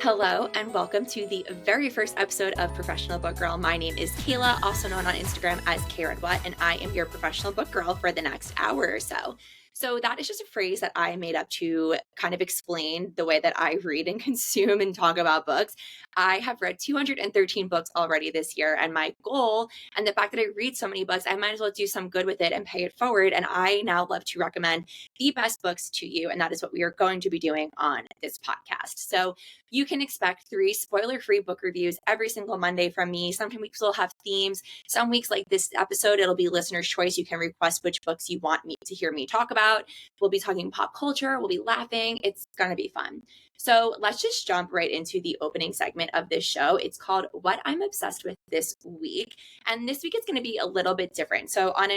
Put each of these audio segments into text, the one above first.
Hello and welcome to the very first episode of Professional Book Girl. My name is Kayla, also known on Instagram as KRedWhat, and I am your professional book girl for the next hour or so. So that is just a phrase that I made up to kind of explain the way that I read and consume and talk about books. I have read 213 books already this year, and my goal and the fact that I read so many books, I might as well do some good with it and pay it forward. And I now love to recommend the best books to you, and that is what we are going to be doing on this podcast. So you can expect 3 spoiler-free book reviews every single Monday from me. Some weeks we'll have themes. Some weeks, like this episode, it'll be listener's choice. You can request which books you want me to hear me talk about. We'll be talking pop culture. We'll be laughing. It's going to be fun. So let's just jump right into the opening segment of this show. It's called What I'm Obsessed With This Week. And this week it's going to be a little bit different. So on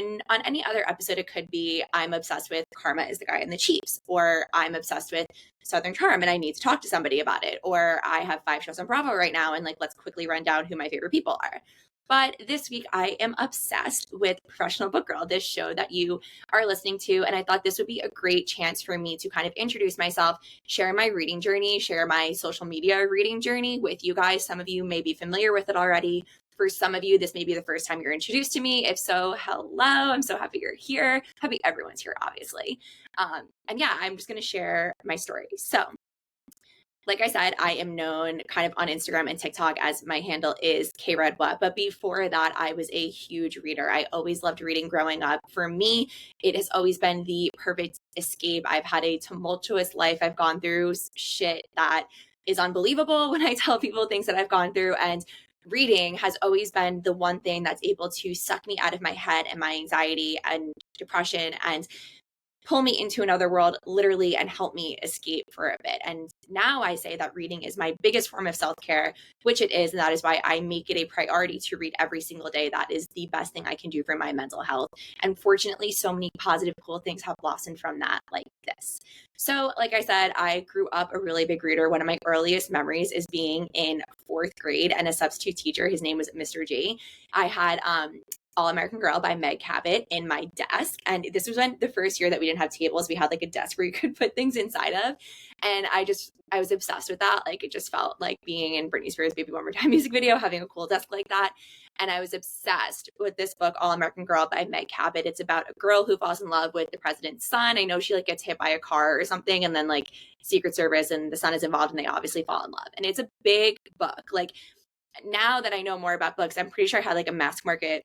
any other episode, it could be I'm obsessed with Karma is the Guy in the Chiefs, or I'm obsessed with Southern Charm and I need to talk to somebody about it, or I have 5 shows on Bravo right now and let's quickly run down who my favorite people are. But this week I am obsessed with Professional Book Girl, this show that you are listening to. And I thought this would be a great chance for me to kind of introduce myself, share my reading journey, share my social media reading journey with you guys. Some of you may be familiar with it already. For some of you, this may be the first time you're introduced to me. If so, hello. I'm so happy you're here. Happy everyone's here, obviously. And yeah, I'm just going to share my story. So like I said, I am known kind of on Instagram and TikTok as my handle is KRedWhat. But before that, I was a huge reader. I always loved reading growing up. For me, it has always been the perfect escape. I've had a tumultuous life. I've gone through shit that is unbelievable when I tell people things that I've gone through. And reading has always been the one thing that's able to suck me out of my head and my anxiety and depression and pull me into another world literally and help me escape for a bit. And now I say that reading is my biggest form of self-care, which it is. And that is why I make it a priority to read every single day. That is the best thing I can do for my mental health. And fortunately, so many positive, cool things have blossomed from that, like this. So like I said, I grew up a really big reader. One of my earliest memories is being in 4th grade and a substitute teacher. His name was Mr. G. I had All American Girl by Meg Cabot in my desk. And this was when the first year that we didn't have tables, we had like a desk where you could put things inside of. And I was obsessed with that. Like it just felt like being in Britney Spears' Baby One More Time music video, having a cool desk like that. And I was obsessed with this book, All American Girl by Meg Cabot. It's about a girl who falls in love with the president's son. I know she gets hit by a car or something, and then Secret Service and the son is involved and they obviously fall in love. And it's a big book. Now that I know more about books, I'm pretty sure I had a mass market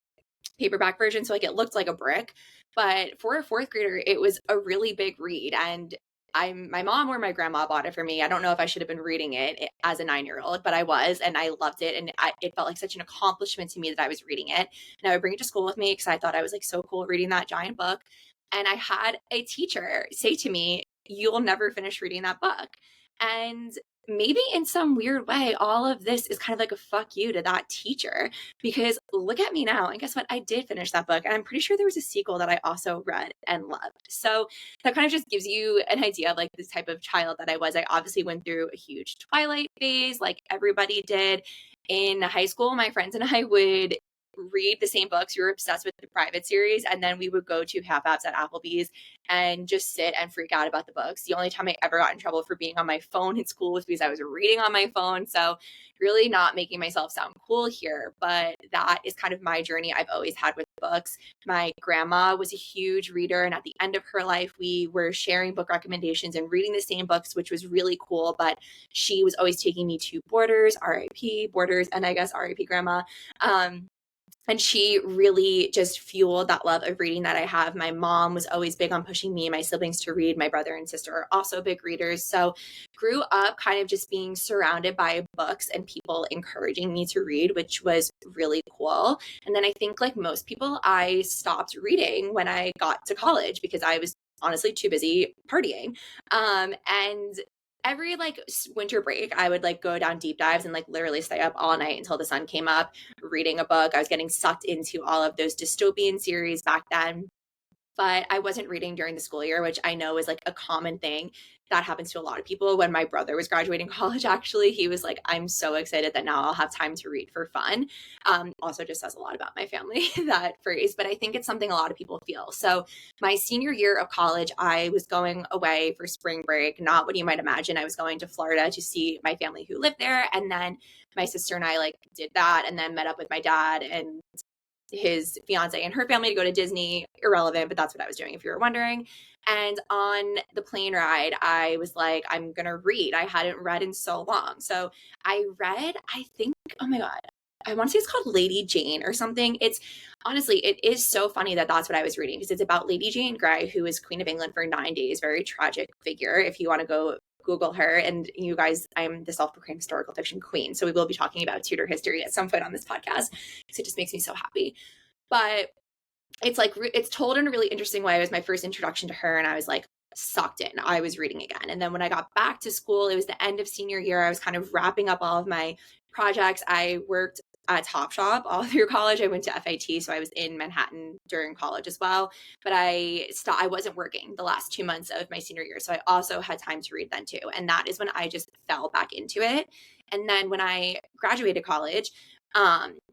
paperback version, so it looked like a brick. But for a 4th grader, it was a really big read. And my mom or my grandma bought it for me. I don't know if I should have been reading it as a 9-year-old, but I was, and I loved it. And it felt like such an accomplishment to me that I was reading it. And I would bring it to school with me because I thought I was so cool reading that giant book. And I had a teacher say to me, "You'll never finish reading that book." And maybe in some weird way, all of this is kind of a fuck you to that teacher, because look at me now. And guess what? I did finish that book. And I'm pretty sure there was a sequel that I also read and loved. So that kind of just gives you an idea of this type of child that I was. I obviously went through a huge Twilight phase, like everybody did. In high school, my friends and I would read the same books. We were obsessed with the Private series, and then we would go to half-apps at Applebee's and just sit and freak out about the books. The only time I ever got in trouble for being on my phone in school was because I was reading on my phone. So really not making myself sound cool here, but that is kind of my journey I've always had with books. My grandma was a huge reader, and at the end of her life, we were sharing book recommendations and reading the same books, which was really cool. But she was always taking me to Borders, RIP Borders, and I guess RIP Grandma. And she really just fueled that love of reading that I have. My mom was always big on pushing me and my siblings to read. My brother and sister are also big readers. So grew up kind of just being surrounded by books and people encouraging me to read, which was really cool. And then I think most people, I stopped reading when I got to college because I was honestly too busy partying. And every winter break, I would go down deep dives and literally stay up all night until the sun came up reading a book. I was getting sucked into all of those dystopian series back then. but I wasn't reading during the school year, which I know is like a common thing that happens to a lot of people. When my brother was graduating college, actually, he was like, I'm so excited that now I'll have time to read for fun. Also just says a lot about my family, that phrase, but I think it's something a lot of people feel. So my senior year of college, I was going away for spring break, not what you might imagine. I was going to Florida to see my family who lived there. And then my sister and I like did that and then met up with my dad and his fiance and her family to go to Disney. Irrelevant, but that's what I was doing if you were wondering. And on the plane ride, I was like, I'm going to read. I hadn't read in so long. So I read, I think, oh my God, I want to say it's called Lady Jane or something. It's honestly, it is so funny that that's what I was reading because it's about Lady Jane Grey, who was Queen of England for 9 days, very tragic figure. If you want to go Google her, and you guys, I'm the self-proclaimed historical fiction queen. So we will be talking about Tudor history at some point on this podcast. So it just makes me so happy. But it's like, it's told in a really interesting way. It was my first introduction to her, and I was like sucked in. I was reading again. And then when I got back to school, it was the end of senior year. I was kind of wrapping up all of my projects. I worked at Topshop all through college. I went to FIT, so I was in Manhattan during college as well. But I wasn't working the last 2 months of my senior year, so I also had time to read then too. And that is when I just fell back into it. And then when I graduated college,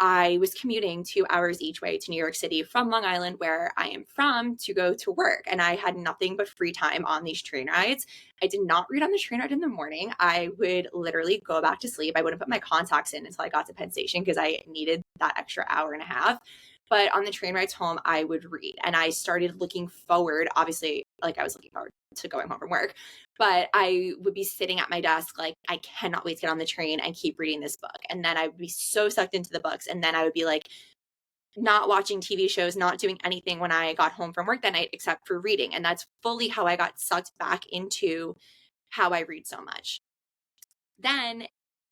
I was commuting 2 hours each way to New York City from Long Island, where I am from, to go to work. And I had nothing but free time on these train rides. I did not read on the train ride in the morning. I would literally go back to sleep. I wouldn't put my contacts in until I got to Penn Station because I needed that extra hour and a half. But on the train rides home, I would read. And I started looking forward, obviously, like I was looking forward to going home from work. But I would be sitting at my desk, like, I cannot wait to get on the train and keep reading this book. And then I would be so sucked into the books. And then I would be like, not watching TV shows, not doing anything when I got home from work that night except for reading. And that's fully how I got sucked back into how I read so much. Then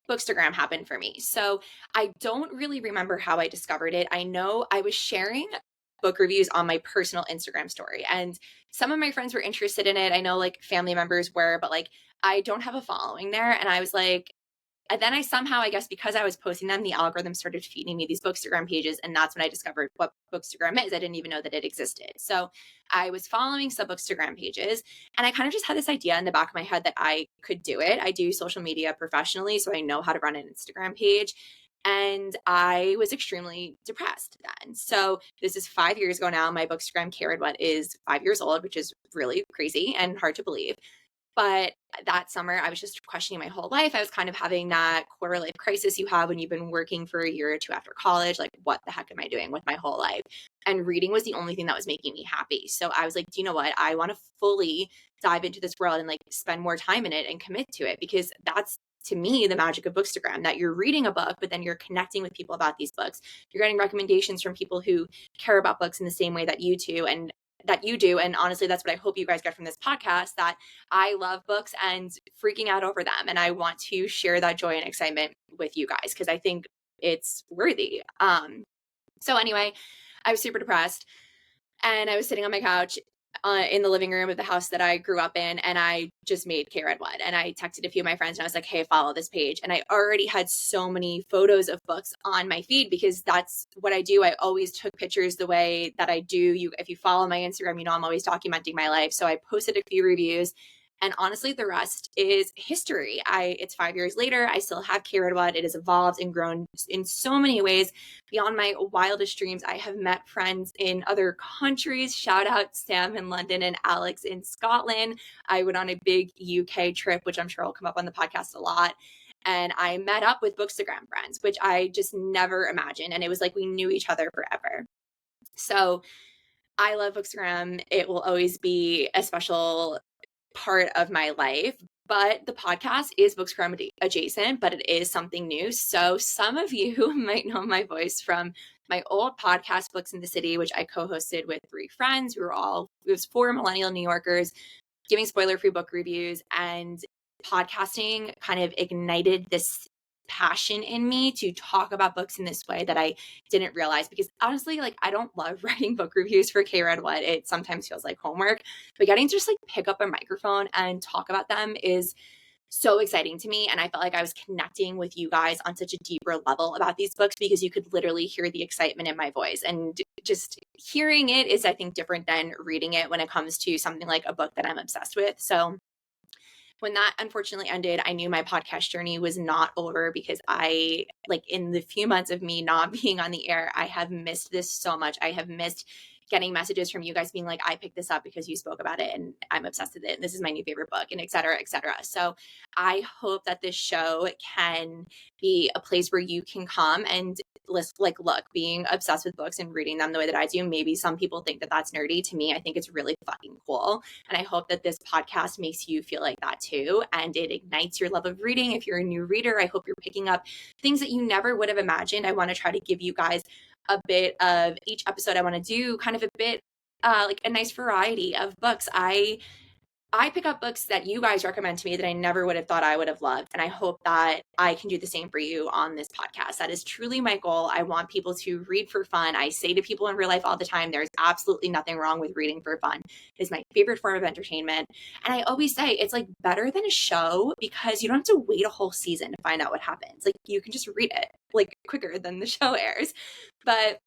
bookstagram happened for me. So I don't really remember how I discovered it. I know I was sharing book reviews on my personal Instagram story, and some of my friends were interested in it. I know like family members were, but like I don't have a following there. And I was like, and then I somehow, I guess because I was posting them, the algorithm started feeding me these bookstagram pages. And that's when I discovered what bookstagram is. I didn't even know that it existed. So I was following some bookstagram pages, and I kind of just had this idea in the back of my head that I could do it. I do social media professionally, so I know how to run an Instagram page. And I was extremely depressed then. So this is 5 years ago now. My bookstagram, Kayla, is 5 years old, which is really crazy and hard to believe. But that summer, I was just questioning my whole life. I was kind of having that quarter life crisis you have when you've been working for a year or two after college. Like, what the heck am I doing with my whole life? And reading was the only thing that was making me happy. So I was like, do you know what? I want to fully dive into this world and like spend more time in it and commit to it, because that's, to me, the magic of bookstagram, that you're reading a book, but then you're connecting with people about these books. You're getting recommendations from people who care about books in the same way that you do. And that you do. And honestly, that's what I hope you guys get from this podcast, that I love books and freaking out over them. And I want to share that joy and excitement with you guys because I think it's worthy. So anyway, I was super depressed, and I was sitting on my couch in the living room of the house that I grew up in, and I just made K Red One. And I texted a few of my friends, and I was like, hey, follow this page. And I already had so many photos of books on my feed because that's what I do. I always took pictures the way that I do. If you follow my Instagram, you know I'm always documenting my life. So I posted a few reviews. And honestly, the rest is history. It's 5 years later. I still have Kayla Watt. It has evolved and grown in so many ways beyond my wildest dreams. I have met friends in other countries. Shout out Sam in London and Alex in Scotland. I went on a big UK trip, which I'm sure will come up on the podcast a lot. And I met up with bookstagram friends, which I just never imagined. And it was like we knew each other forever. So I love bookstagram. It will always be a special part of my life, but the podcast is bookstagram adjacent, but it is something new. So some of you might know my voice from my old podcast, Books in the City, which I co-hosted with 3 friends. It was 4 millennial New Yorkers giving spoiler-free book reviews, and podcasting kind of ignited this passion in me to talk about books in this way that I didn't realize, because honestly, like, I don't love writing book reviews for K Red What. It sometimes feels like homework, but getting to just like pick up a microphone and talk about them is so exciting to me. And I felt like I was connecting with you guys on such a deeper level about these books because you could literally hear the excitement in my voice. And just hearing it is, I think, different than reading it when it comes to something like a book that I'm obsessed with. So when that unfortunately ended, I knew my podcast journey was not over because I, like, in the few months of me not being on the air, I have missed this so much. I have missed getting messages from you guys being like, I picked this up because you spoke about it and I'm obsessed with it. And this is my new favorite book, and et cetera, et cetera. So I hope that this show can be a place where you can come and list, like, look, being obsessed with books and reading them the way that I do, maybe some people think that that's nerdy. To me, I think it's really fucking cool. And I hope that this podcast makes you feel like that too. And it ignites your love of reading. If you're a new reader, I hope you're picking up things that you never would have imagined. I want to try to give you guys a bit of each episode. I want to do kind of a bit like a nice variety of books. I pick up books that you guys recommend to me that I never would have thought I would have loved. And I hope that I can do the same for you on this podcast. That is truly my goal. I want people to read for fun. I say to people in real life all the time, there's absolutely nothing wrong with reading for fun. It is my favorite form of entertainment. And I always say it's like better than a show because you don't have to wait a whole season to find out what happens. Like, you can just read it like quicker than the show airs. But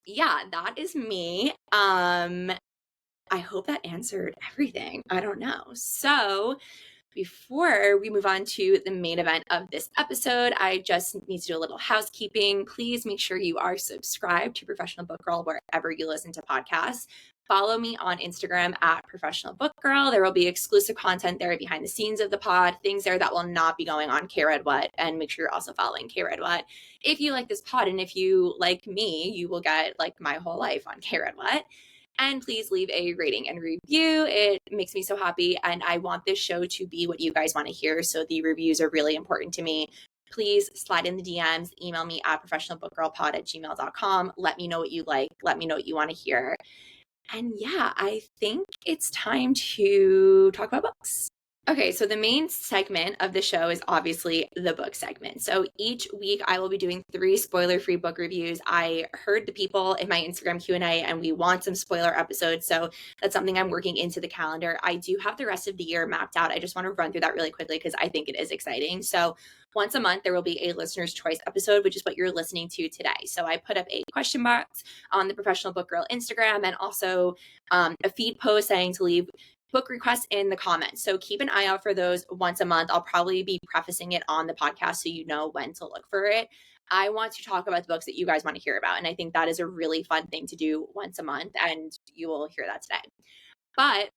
yeah, that is me. I hope that answered everything. I don't know. So before we move on to the main event of this episode, I just need to do a little housekeeping. Please make sure you are subscribed to Professional Book Girl wherever you listen to podcasts. Follow me on Instagram at Professional Book Girl. There will be exclusive content there behind the scenes of the pod, things there that will not be going on K Red What. And make sure you're also following K Red What if you like this pod. And if you like me, you will get like my whole life on K Red What. And please leave a rating and review. It makes me so happy. And I want this show to be what you guys want to hear. So the reviews are really important to me. Please slide in the DMs, email me at professionalbookgirlpod@gmail.com. Let me know what you like. Let me know what you want to hear. And yeah, I think it's time to talk about books. Okay, so the main segment of the show is obviously the book segment. So each week I will be doing 3 spoiler-free book reviews. I heard the people in my Instagram Q&A and we want some spoiler episodes, so that's something I'm working into the calendar. I do have the rest of the year mapped out. I just want to run through that really quickly because I think it is exciting. So once a month, there will be a listener's choice episode, which is what you're listening to today. So I put up a question box on the Professional Book Girl Instagram and also a feed post saying to leave book requests in the comments. So keep an eye out for those once a month. I'll probably be prefacing it on the podcast so you know when to look for it. I want to talk about the books that you guys want to hear about. And I think that is a really fun thing to do once a month. And you will hear that today. But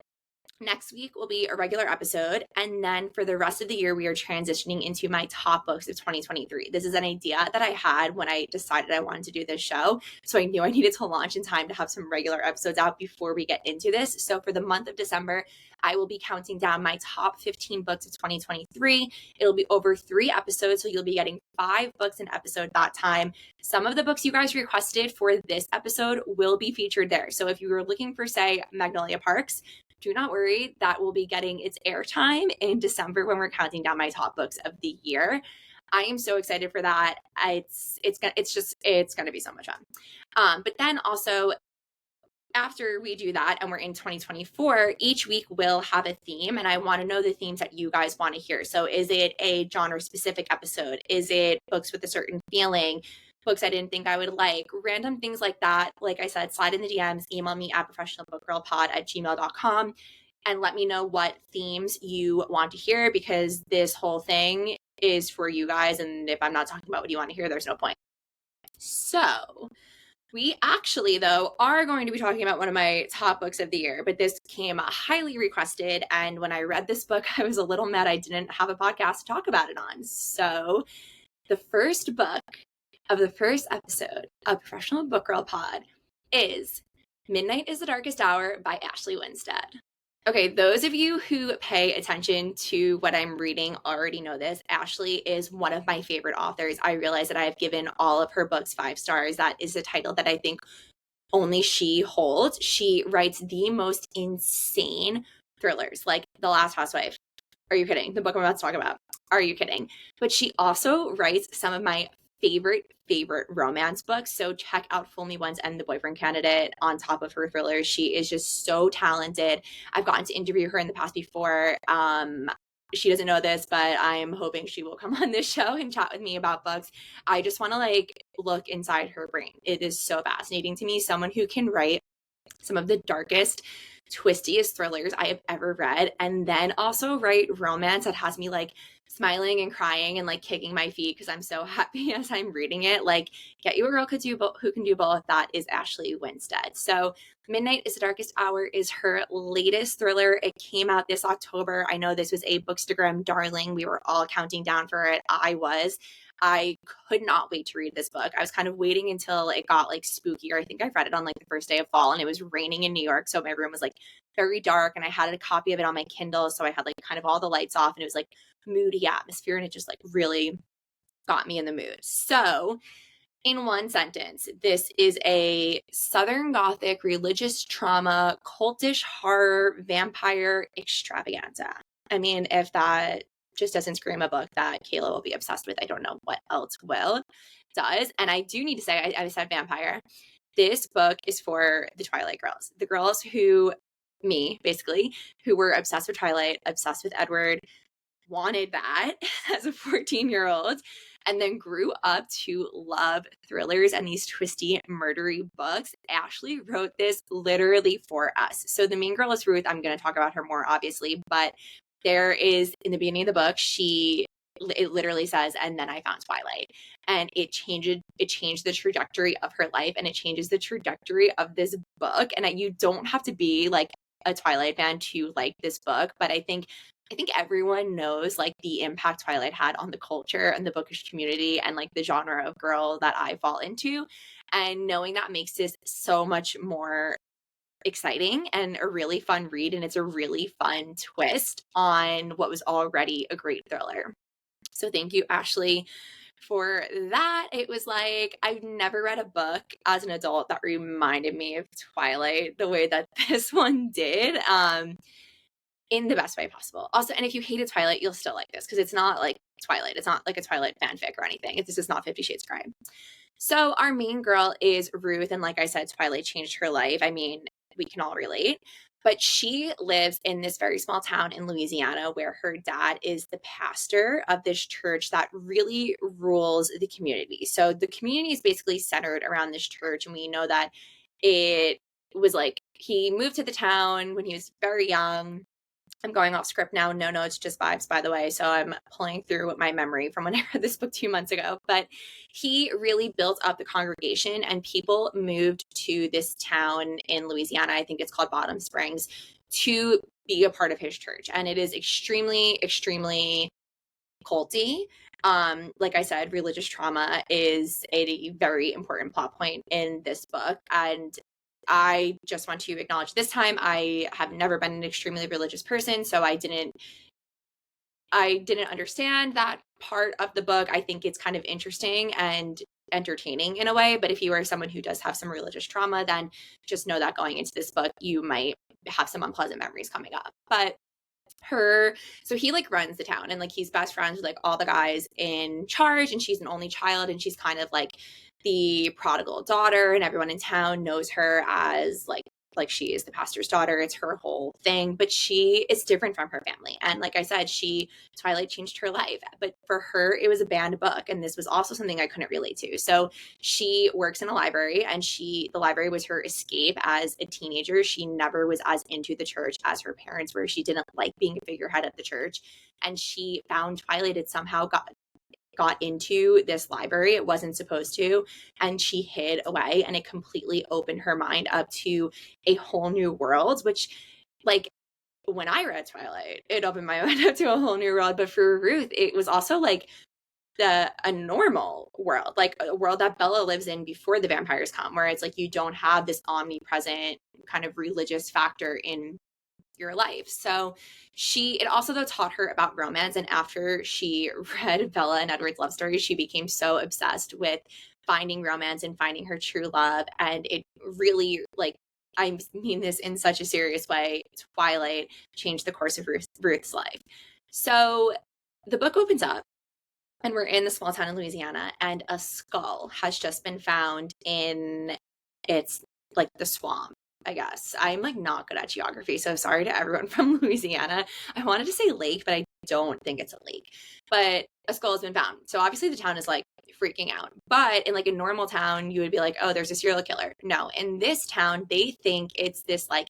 next week will be a regular episode. And then for the rest of the year, we are transitioning into my top books of 2023. This is an idea that I had when I decided I wanted to do this show. So I knew I needed to launch in time to have some regular episodes out before we get into this. So for the month of December, I will be counting down my top 15 books of 2023. It'll be over 3 episodes. So you'll be getting 5 books an episode that time. Some of the books you guys requested for this episode will be featured there. So if you were looking for, say, Magnolia Parks, do not worry, that will be getting its airtime in December when we're counting down my top books of the year. I am so excited for that. It's gonna be so much fun. But then also after we do that and we're in 2024, each week we'll have a theme, and I want to know the themes that you guys want to hear. So is it a genre specific episode? Is it books with a certain feeling? Books I didn't think I would like, random things like that. Like I said, slide in the DMs, email me at professionalbookgirlpod@gmail.com and let me know what themes you want to hear because this whole thing is for you guys. And if I'm not talking about what you want to hear, there's no point. So we actually, though, are going to be talking about one of my top books of the year, but this came highly requested. And when I read this book, I was a little mad I didn't have a podcast to talk about it on. So the first book of the first episode of Professional Book Girl Pod is Midnight is the Darkest Hour by Ashley Winstead. Okay, those of you who pay attention to what I'm reading already know this. Ashley is one of my favorite authors. I realize that I have given all of her books 5 stars. That is a title that I think only she holds. She writes the most insane thrillers, like The Last Housewife. Are you kidding? The book I'm about to talk about. Are you kidding? But she also writes some of my favorite romance books. So check out Fool Me Once and The Boyfriend Candidate on top of her thrillers. She is just so talented. I've gotten to interview her in the past before. she doesn't know this, but I'm hoping she will come on this show and chat with me about books. I just want to like look inside her brain. It is so fascinating to me. Someone who can write some of the darkest, twistiest thrillers I have ever read, and then also write romance that has me like smiling and crying and like kicking my feet because I'm so happy as I'm reading it. Like, get you a girl who can do both. That is Ashley Winstead. So Midnight is the Darkest Hour is her latest thriller. It came out this October. I know this was a bookstagram darling. We were all counting down for it. I could not wait to read this book. I was kind of waiting until it got like spookier. I think I read it on like the first day of fall, and it was raining in New York. So my room was like very dark, and I had a copy of it on my Kindle. So I had like kind of all the lights off, and it was like moody atmosphere, and it just like really got me in the mood. So in one sentence, this is a Southern Gothic religious trauma, cultish horror, vampire extravaganza. I mean, if that just doesn't scream a book that Kayla will be obsessed with, I don't know what else will does. And I do need to say, I said vampire. This book is for the Twilight girls, the girls who, me basically, who were obsessed with Twilight, obsessed with Edward, wanted that as a 14-year-old, and then grew up to love thrillers and these twisty, murdery books. Ashley wrote this literally for us. So the main girl is Ruth. I'm going to talk about her more, obviously, but there is, in the beginning of the book, it literally says, and then I found Twilight, and it changed the trajectory of her life, and it changes the trajectory of this book. And you don't have to be like a Twilight fan to like this book, but I think everyone knows like the impact Twilight had on the culture and the bookish community and like the genre of girl that I fall into. And knowing that makes this so much more exciting and a really fun read. And it's a really fun twist on what was already a great thriller. So thank you, Ashley, for that. It was like, I've never read a book as an adult that reminded me of Twilight the way that this one did. In the best way possible. Also, and if you hated Twilight, you'll still like this because it's not like Twilight. It's not like a Twilight fanfic or anything. This is not 50 Shades of Grey. So our main girl is Ruth, and like I said, Twilight changed her life. I mean, we can all relate. But she lives in this very small town in Louisiana where her dad is the pastor of this church that really rules the community. So the community is basically centered around this church, and we know that it was like he moved to the town when he was very young. I'm going off script now. No notes, just vibes, by the way. So I'm pulling through my memory from when I read this book 2 months ago. But he really built up the congregation, and people moved to this town in Louisiana. I think it's called Bottom Springs, to be a part of his church. And it is extremely, extremely culty. Like I said, religious trauma is a very important plot point in this book. And I just want to acknowledge this time I have never been an extremely religious person, so I didn't understand that part of the book. I think it's kind of interesting and entertaining in a way, but if you are someone who does have some religious trauma, then just know that going into this book, you might have some unpleasant memories coming up. But so he like runs the town, and like he's best friends with like all the guys in charge, and she's an only child, and she's kind of like the prodigal daughter, and everyone in town knows her as like she is the pastor's daughter. It's her whole thing, but she is different from her family. And like I said, Twilight changed her life, but for her, it was a banned book. And this was also something I couldn't relate to. So she works in a library, and the library was her escape as a teenager. She never was as into the church as her parents were. She didn't like being a figurehead of the church. And she found Twilight. It somehow got into this library. It wasn't supposed to, and she hid away, and it completely opened her mind up to a whole new world, which like when I read Twilight, it opened my mind up to a whole new world. But for Ruth, it was also like a normal world, like a world that Bella lives in before the vampires come, where it's like you don't have this omnipresent kind of religious factor in your life. So it also though taught her about romance. And after she read Bella and Edward's love story, she became so obsessed with finding romance and finding her true love. And it really, like, I mean this in such a serious way, Twilight changed the course of Ruth's life. So the book opens up, and we're in the small town in Louisiana, and a skull has just been found in it's like the swamp, I guess. I'm like not good at geography, so sorry to everyone from Louisiana. I wanted to say lake, but I don't think it's a leak, but a skull has been found. So obviously the town is like freaking out. But in like a normal town, you would be like, oh, there's a serial killer. No, in this town, they think it's this like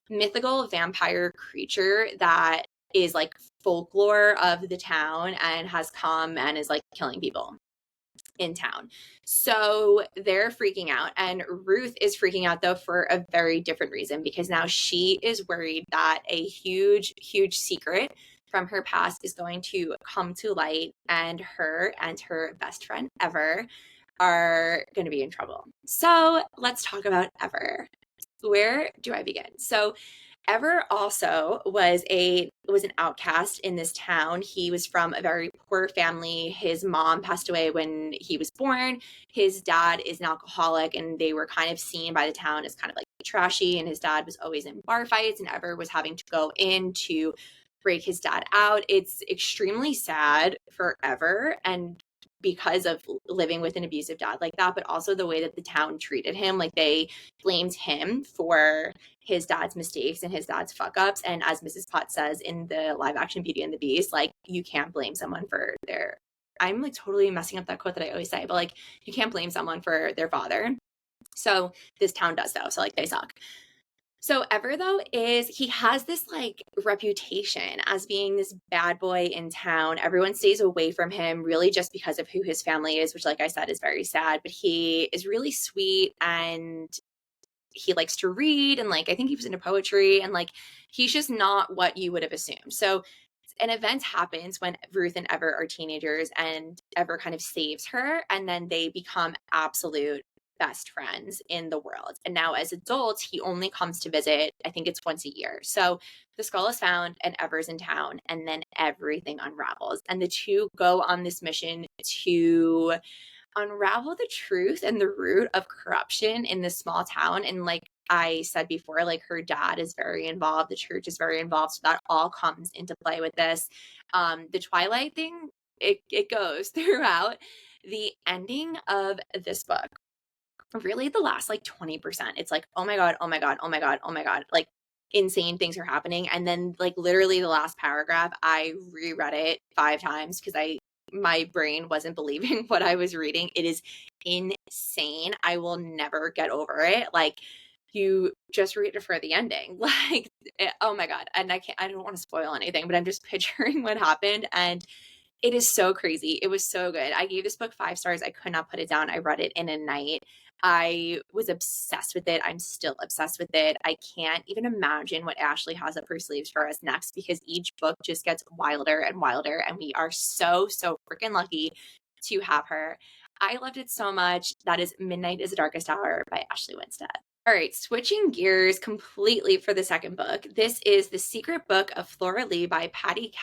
mythical vampire creature that is like folklore of the town and has come and is like killing people in town. So they're freaking out. And Ruth is freaking out, though, for a very different reason, because now she is worried that a huge, huge secret from her past is going to come to light, and her best friend Ever are going to be in trouble. So let's talk about Ever. Where do I begin? So Ever also was an outcast in this town. He was from a very poor family. His mom passed away when he was born. His dad is an alcoholic, and they were kind of seen by the town as kind of like trashy, and his dad was always in bar fights, and Ever was having to go in to break his dad out. It's extremely sad for Ever, and because of living with an abusive dad like that, but also the way that the town treated him. Like, they blamed him for his dad's mistakes and his dad's fuck ups. And as Mrs. Potts says in the live action Beauty and the Beast, like, you can't blame someone for their, I'm like totally messing up that quote that I always say, but like, you can't blame someone for their father. So this town does, though. So like, they suck. So Ever, though, he has this like reputation as being this bad boy in town. Everyone stays away from him really just because of who his family is, which, like I said, is very sad. But he is really sweet, and he likes to read, and like, I think he was into poetry, and like, he's just not what you would have assumed. So an event happens when Ruth and Ever are teenagers, and Ever kind of saves her, and then they become absolute best friends in the world. And now as adults, he only comes to visit, I think it's once a year. So the skull is found and Ever's in town, and then everything unravels. And the two go on this mission to unravel the truth and the root of corruption in this small town. And like I said before, like, her dad is very involved, the church is very involved. So that all comes into play with this. The Twilight thing, it goes throughout. The ending of this book, really the last like 20%, it's like, oh my God, oh my God, oh my God, oh my God, like insane things are happening. And then like literally the last paragraph, I reread it 5 times because my brain wasn't believing what I was reading. It is insane. I will never get over it. Like, you just read it for the ending. Like, oh my God. And I don't want to spoil anything, but I'm just picturing what happened. And it is so crazy. It was so good. I gave this book 5 stars. I could not put it down. I read it in a night. I was obsessed with it. I'm still obsessed with it. I can't even imagine what Ashley has up her sleeves for us next, because each book just gets wilder and wilder. And we are so, so freaking lucky to have her. I loved it so much. That is Midnight is the Darkest Hour by Ashley Winstead. All right, switching gears completely for the second book. This is The Secret Book of Flora Lee by Patti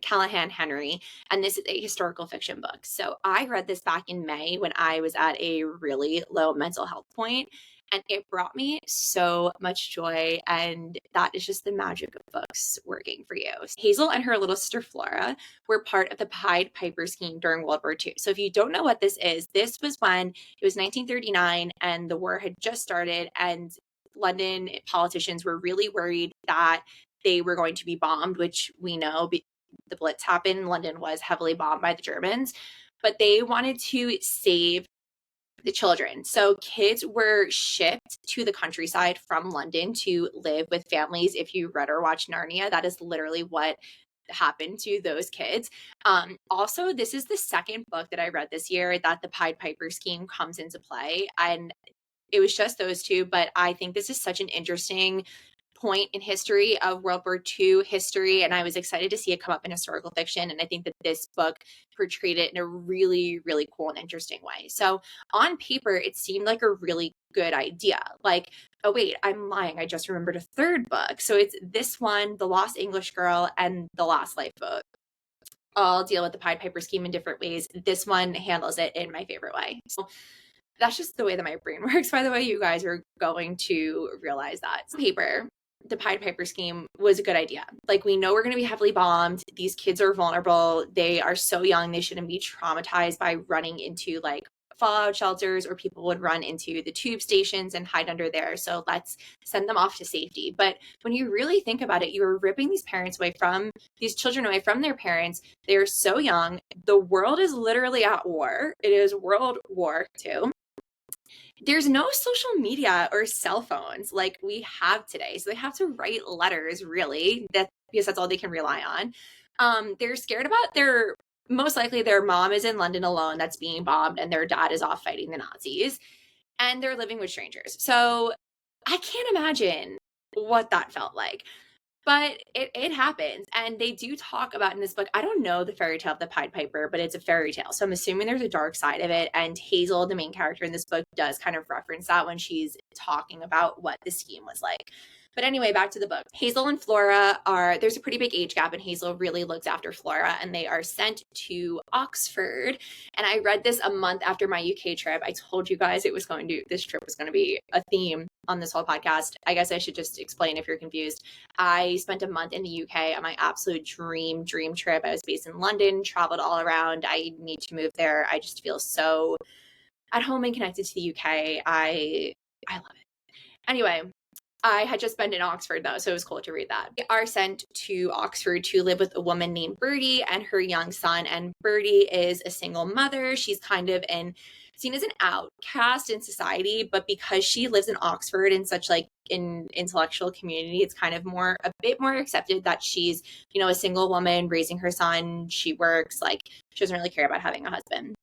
Callahan Henry, and this is a historical fiction book. So I read this back in May when I was at a really low mental health point, and it brought me so much joy. And that is just the magic of books working for you. Hazel and her little sister Flora were part of the Pied Piper scheme during World War II. So if you don't know what this was when it was 1939 and the war had just started, and London politicians were really worried that they were going to be bombed, which we know the Blitz happened. London was heavily bombed by the Germans, but they wanted to save the children. So kids were shipped to the countryside from London to live with families. If you read or watched Narnia, that is literally what happened to those kids. Also, this is the second book that I read this year that the Pied Piper scheme comes into play. And it was just those two, but I think this is such an interesting point in history of World War II history, and I was excited to see it come up in historical fiction. And I think that this book portrayed it in a really, really cool and interesting way. So on paper, it seemed like a really good idea. Like, oh wait, I'm lying, I just remembered a third book. So it's this one, The Lost English Girl, and The Last Lifeboat all deal with the Pied Piper scheme in different ways. This one handles it in my favorite way. So that's just the way that my brain works. By the way, you guys are going to realize that. On paper, the Pied Piper scheme was a good idea. Like, we know we're going to be heavily bombed. These kids are vulnerable. They are so young. They shouldn't be traumatized by running into like fallout shelters, or people would run into the tube stations and hide under there. So let's send them off to safety. But when you really think about it, you're ripping these children away from their parents. They're so young. The world is literally at war. It is World War II. There's no social media or cell phones like we have today. So they have to write letters, really, because that's all they can rely on. They're scared about most likely their mom is in London alone that's being bombed, and their dad is off fighting the Nazis, and they're living with strangers. So I can't imagine what that felt like. But it happens. And they do talk about in this book, I don't know the fairy tale of the Pied Piper, but it's a fairy tale. So I'm assuming there's a dark side of it. And Hazel, the main character in this book, does kind of reference that when she's talking about what the scheme was like. But anyway, back to the book. Hazel and Flora there's a pretty big age gap, and Hazel really looks after Flora, and they are sent to Oxford. And I read this a month after my UK trip. I told you guys this trip was going to be a theme on this whole podcast. I guess I should just explain if you're confused. I spent a month in the UK on my absolute dream trip. I was based in London, traveled all around. I need to move there. I just feel so at home and connected to the UK. I love it. Anyway, I had just been in Oxford though, so it was cool to read that. They are sent to Oxford to live with a woman named Bertie and her young son. And Bertie is a single mother. She's kind of seen as an outcast in society, but because she lives in Oxford in such like an intellectual community, it's kind of a bit more accepted that she's, a single woman raising her son. She works, like she doesn't really care about having a husband.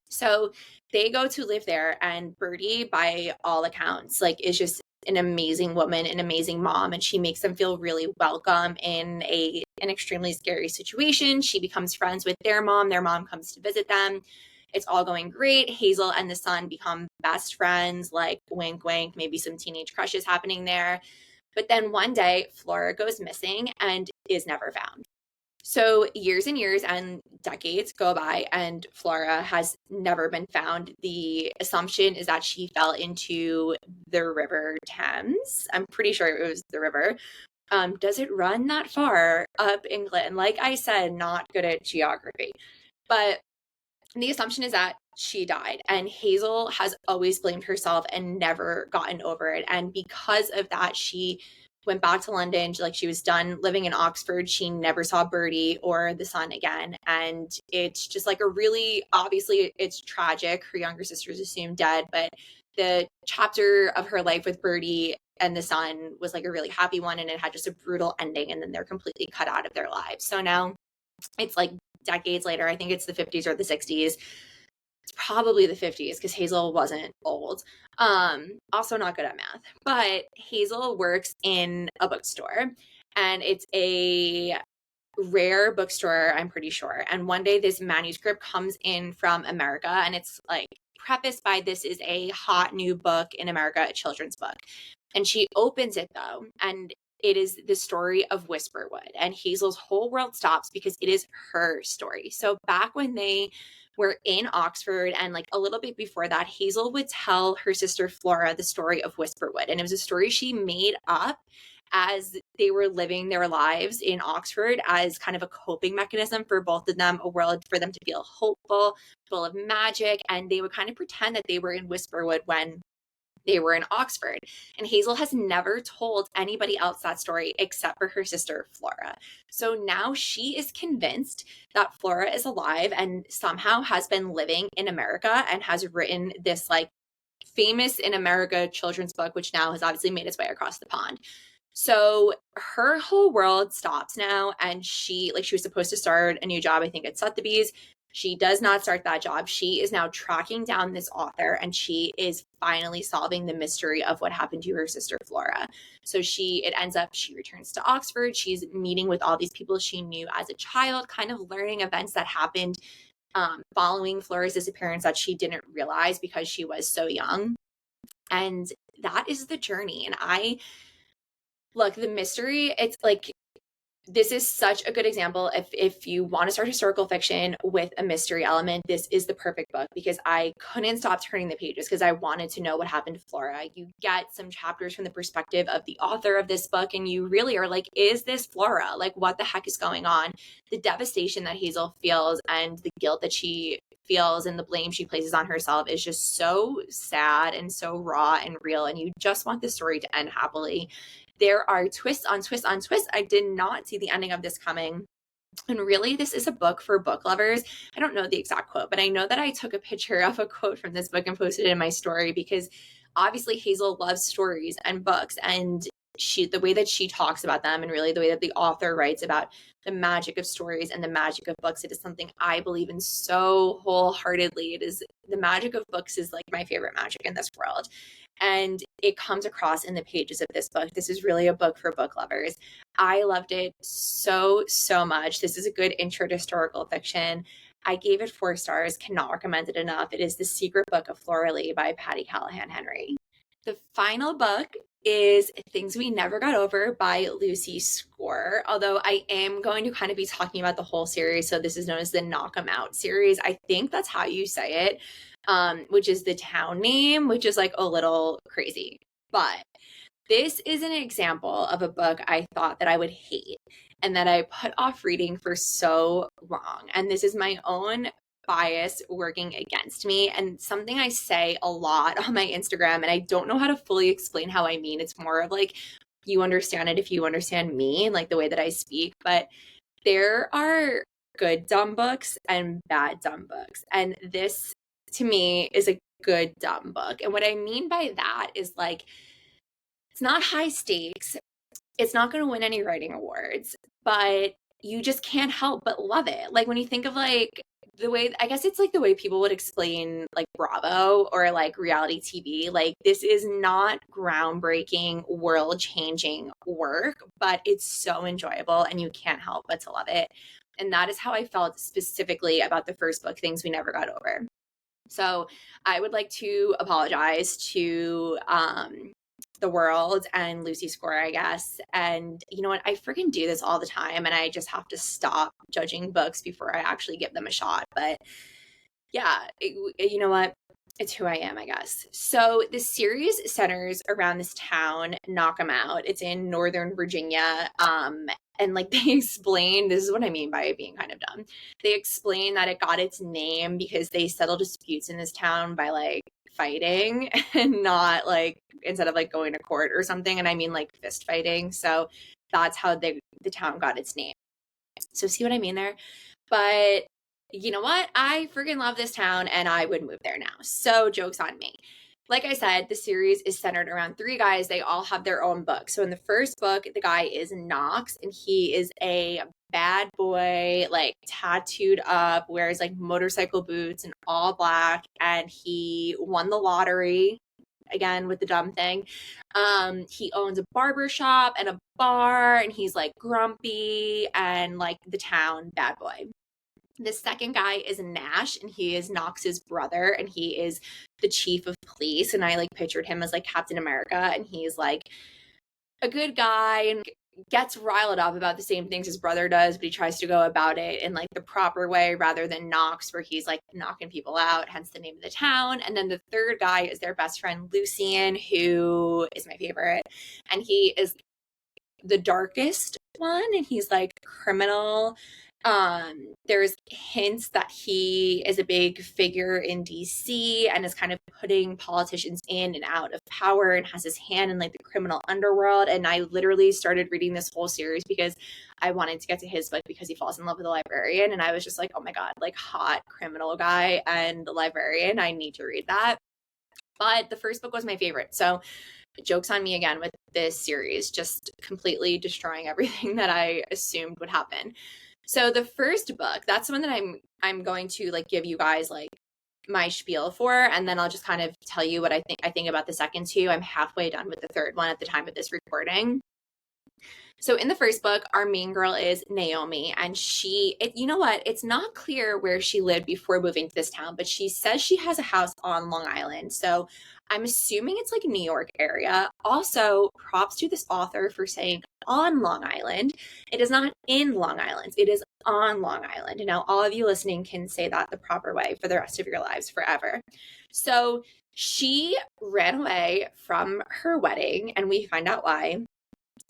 So they go to live there, and Bertie, by all accounts, like is just an amazing woman, an amazing mom, and she makes them feel really welcome in an extremely scary situation. She becomes friends with their mom. Their mom comes to visit them. It's all going great. Hazel and the son become best friends, like wink, wink, maybe some teenage crushes happening there. But then one day, Flora goes missing and is never found. So years and years and decades go by, and Flora has never been found. The assumption is that she fell into the River Thames. I'm pretty sure it was the river. Does it run that far up England? Like I said, not good at geography. But the assumption is that she died, and Hazel has always blamed herself and never gotten over it. And because of that, she went back to London. She was done living in Oxford. She never saw Bertie or the son again. And it's just like obviously it's tragic. Her younger sister is assumed dead, but the chapter of her life with Bertie and the son was like a really happy one, and it had just a brutal ending, and then they're completely cut out of their lives. So now it's like decades later. I think it's the 50s or the 60s. It's probably the 50s because Hazel wasn't old. Also not good at math. But Hazel works in a bookstore, and it's a rare bookstore, I'm pretty sure. And one day this manuscript comes in from America, and it's like prefaced by, this is a hot new book in America, a children's book. And she opens it though, and it is the story of Whisperwood, and Hazel's whole world stops because it is her story. So back when they were in Oxford, and like a little bit before that, Hazel would tell her sister Flora the story of Whisperwood. And it was a story she made up as they were living their lives in Oxford as kind of a coping mechanism for both of them, a world for them to feel hopeful, full of magic. And they would kind of pretend that they were in Whisperwood when they were in Oxford. And Hazel has never told anybody else that story except for her sister Flora. So now she is convinced that Flora is alive and somehow has been living in America and has written this like famous in America children's book, which now has obviously made its way across the pond. So her whole world stops now, and she was supposed to start a new job, I think at Sotheby's. She does not start that job. She is now tracking down this author, and she is finally solving the mystery of what happened to her sister Flora. So she returns to Oxford. She's meeting with all these people she knew as a child, kind of learning events that happened following Flora's disappearance that she didn't realize because she was so young. And that is the journey. And the mystery, it's like, this is such a good example. If you want to start historical fiction with a mystery element, this is the perfect book, because I couldn't stop turning the pages because I wanted to know what happened to Flora. You get some chapters from the perspective of the author of this book, and you really are like, is this Flora? Like, what the heck is going on? The devastation that Hazel feels and the guilt that she feels and the blame she places on herself is just so sad and so raw and real. And you just want the story to end happily. There are twists on twists on twists. I did not see the ending of this coming. And really, this is a book for book lovers. I don't know the exact quote, but I know that I took a picture of a quote from this book and posted it in my story because obviously Hazel loves stories and books, and the way that she talks about them, and really the way that the author writes about the magic of stories and the magic of books, it is something I believe in so wholeheartedly. It is, the magic of books is like my favorite magic in this world. And it comes across in the pages of this book. This is really a book for book lovers. I loved it so, so much. This is a good intro to historical fiction. I gave it 4 stars, cannot recommend it enough. It is The Secret Book of Flora by Patti Callahan Henry. The final book is Things We Never Got Over by Lucy Score, although I am going to kind of be talking about the whole series. So this is known as the Knock 'em Out series. I think that's how you say it, which is the town name, which is like a little crazy. But this is an example of a book I thought that I would hate and that I put off reading for so long. And this is my own bias working against me, and something I say a lot on my Instagram, and I don't know how to fully explain how I mean. It's more of like, you understand it if you understand me and like the way that I speak. But there are good dumb books and bad dumb books. And this to me is a good dumb book. And what I mean by that is like, it's not high stakes. It's not going to win any writing awards, but you just can't help but love it. Like when you think of like the way, I guess it's like the way people would explain like Bravo or like reality TV. Like this is not groundbreaking, world changing work, but it's so enjoyable and you can't help but to love it. And that is how I felt specifically about the first book, Things We Never Got Over. So I would like to apologize to the world and Lucy Score, I guess. And you know what? I freaking do this all the time, and I just have to stop judging books before I actually give them a shot. But yeah, you know what? It's who I am, I guess. So the series centers around this town, Knock 'em Out. It's in Northern Virginia. And like they explain, this is what I mean by it being kind of dumb. They explain that it got its name because they settle disputes in this town by like fighting and not like, instead of like going to court or something. And I mean like fist fighting. So that's how the town got its name. So see what I mean there? But you know what? I freaking love this town and I would move there now. So joke's on me. Like I said, the series is centered around 3 guys. They all have their own book. So in the first book, the guy is Knox, and he is a bad boy, like tattooed up, wears like motorcycle boots and all black, and he won the lottery. Again with the dumb thing. He owns a barber shop and a bar, and he's like grumpy and like the town bad boy. The second guy is Nash, and he is Knox's brother, and he is the chief of police. And I like pictured him as like Captain America, and he's like a good guy and gets riled up about the same things his brother does, but he tries to go about it in like the proper way rather than Knox, where he's like knocking people out, hence the name of the town. And then the third guy is their best friend, Lucian, who is my favorite. And he is the darkest one, and he's like criminal. There's hints that he is a big figure in DC and is kind of putting politicians in and out of power and has his hand in like the criminal underworld. And I literally started reading this whole series because I wanted to get to his book because he falls in love with a librarian. And I was just like, oh my God, like hot criminal guy and the librarian. I need to read that. But the first book was my favorite. So joke's on me again with this series, just completely destroying everything that I assumed would happen. So the first book, that's the one that I'm going to like give you guys like my spiel for, and then I'll just kind of tell you what I think about the second 2. I'm halfway done with the third one at the time of this recording. So in the first book, our main girl is Naomi, and you know what? It's not clear where she lived before moving to this town, but she says she has a house on Long Island. So I'm assuming it's like New York area. Also, props to this author for saying on Long Island. It is not in Long Island. It is on Long Island. And now all of you listening can say that the proper way for the rest of your lives forever. So she ran away from her wedding, and we find out why.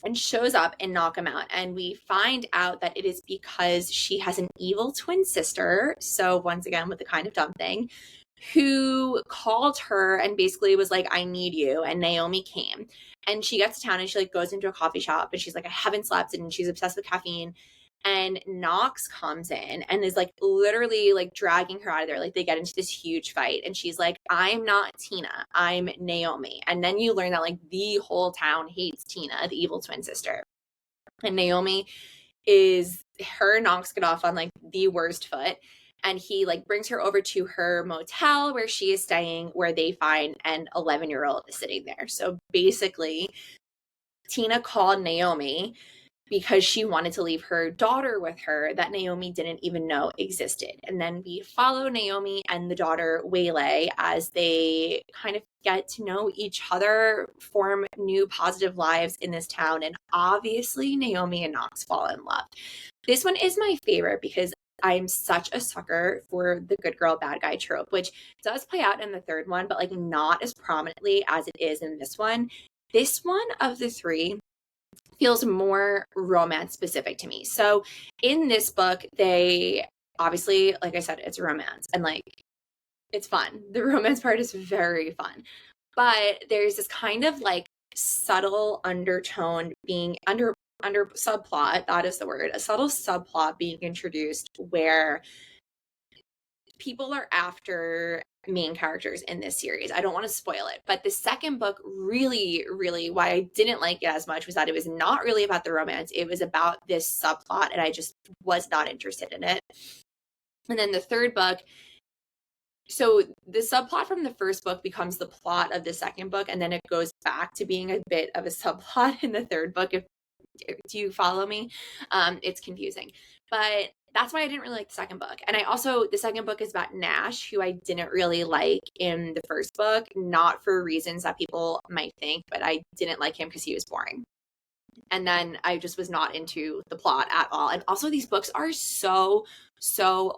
and shows up and knock him out. And we find out that it is because she has an evil twin sister. So once again, with the kind of dumb thing, who called her and basically was like, I need you. And Naomi came. And she gets to town and she like goes into a coffee shop and she's like, I haven't slept, and she's obsessed with caffeine. And Knox comes in and is like literally like dragging her out of there. Like they get into this huge fight and she's like, I'm not Tina, I'm Naomi. And then you learn that like the whole town hates Tina, the evil twin sister. And Naomi is, her and Knox get off on like the worst foot. And he like brings her over to her motel where she is staying, where they find an 11-year-old sitting there. So basically, Tina called Naomi because she wanted to leave her daughter with her that Naomi didn't even know existed. And then we follow Naomi and the daughter Waylay as they kind of get to know each other, form new positive lives in this town. And obviously Naomi and Knox fall in love. This one is my favorite because I'm such a sucker for the good girl, bad guy trope, which does play out in the third one, but like not as prominently as it is in this one. This one of the three feels more romance specific to me. So in this book, they obviously, like I said, it's romance and like it's fun. The romance part is very fun. But there's this kind of like subtle undertone being under subplot, that is the word, a subtle subplot being introduced where people are after main characters in this series. I don't want to spoil it, but the second book really, really, why I didn't like it as much was that it was not really about the romance. It was about this subplot, and I just was not interested in it. And then the third book, so the subplot from the first book becomes the plot of the second book, and then it goes back to being a bit of a subplot in the third book. Do you follow me? It's confusing, but that's why I didn't really like the second book. And the second book is about Nash, who I didn't really like in the first book, not for reasons that people might think, but I didn't like him because he was boring. And then I just was not into the plot at all. And also these books are so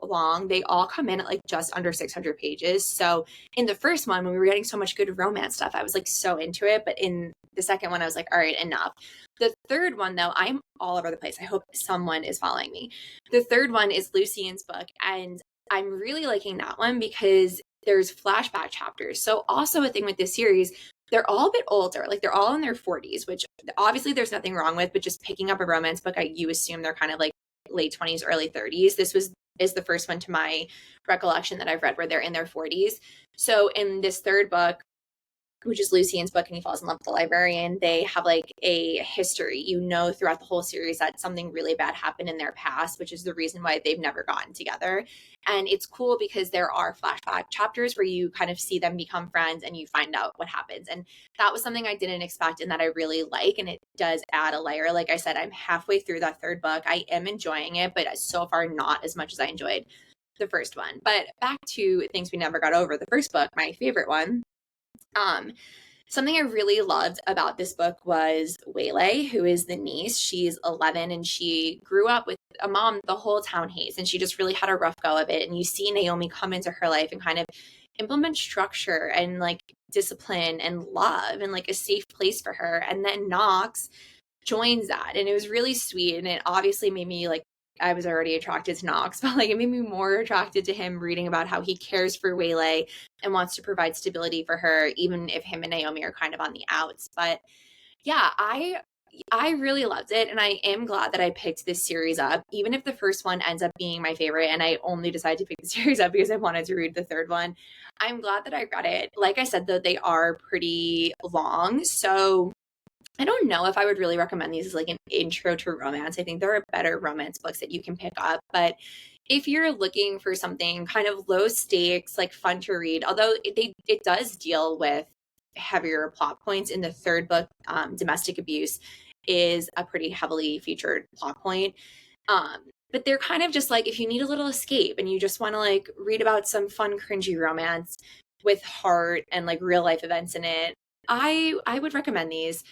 long. They all come in at like just under 600 pages. So in the first one, when we were getting so much good romance stuff, I was like so into it. But in the second one, I was like, all right, enough. The third one, though, I'm all over the place. I hope someone is following me. The third one is Lucien's book. And I'm really liking that one because there's flashback chapters. So also a thing with this series, they're all a bit older, like they're all in their 40s, which obviously there's nothing wrong with, but just picking up a romance book, you assume they're kind of like late 20s, early 30s. This is the first one to my recollection that I've read where they're in their 40s. So in this third book, which is Lucien's book, and he falls in love with the librarian, they have like a history, throughout the whole series that something really bad happened in their past, which is the reason why they've never gotten together. And it's cool because there are flashback chapters where you kind of see them become friends and you find out what happens. And that was something I didn't expect and that I really like. And it does add a layer. Like I said, I'm halfway through that third book. I am enjoying it, but so far not as much as I enjoyed the first one. But back to Things We Never Got Over, the first book, my favorite one. Something I really loved about this book was Waylay, who is the niece. She's 11 and she grew up with a mom the whole town hates, and she just really had a rough go of it. And you see Naomi come into her life and kind of implement structure and like discipline and love and like a safe place for her. And then Knox joins that, and it was really sweet. And it obviously made me like, I was already attracted to Knox, but like it made me more attracted to him reading about how he cares for Waylay and wants to provide stability for her, even if him and Naomi are kind of on the outs. But yeah, I really loved it, and I am glad that I picked this series up, even if the first one ends up being my favorite and I only decided to pick the series up because I wanted to read the third one. I'm glad that I read it. Like I said, though, they are pretty long, so I don't know if I would really recommend these as like an intro to romance. I think there are better romance books that you can pick up. But if you're looking for something kind of low stakes, like fun to read, although it does deal with heavier plot points in the third book, domestic abuse is a pretty heavily featured plot point. But they're kind of just like, if you need a little escape and you just want to like read about some fun, cringy romance with heart and like real life events in it, I would recommend these.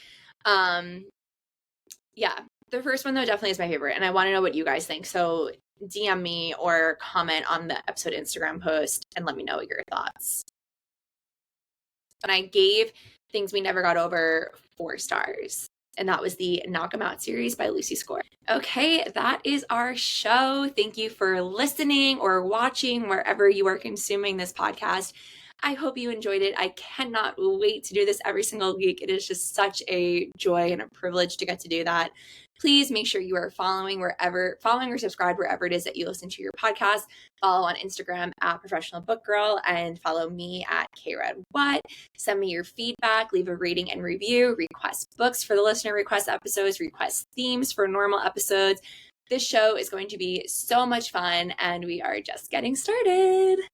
Yeah, the first one though definitely is my favorite, and I want to know what you guys think. So DM me or comment on the episode Instagram post and let me know your thoughts. And I gave Things We Never Got Over 4 stars. And that was the Knock 'Em Out series by Lucy Score. Okay, that is our show. Thank you for listening or watching wherever you are consuming this podcast. I hope you enjoyed it. I cannot wait to do this every single week. It is just such a joy and a privilege to get to do that. Please make sure you are following or subscribe wherever it is that you listen to your podcast. Follow on Instagram at Professional Book Girl and follow me at KRedWhat. Send me your feedback, leave a rating and review, request books for the listener request episodes, request themes for normal episodes. This show is going to be so much fun and we are just getting started.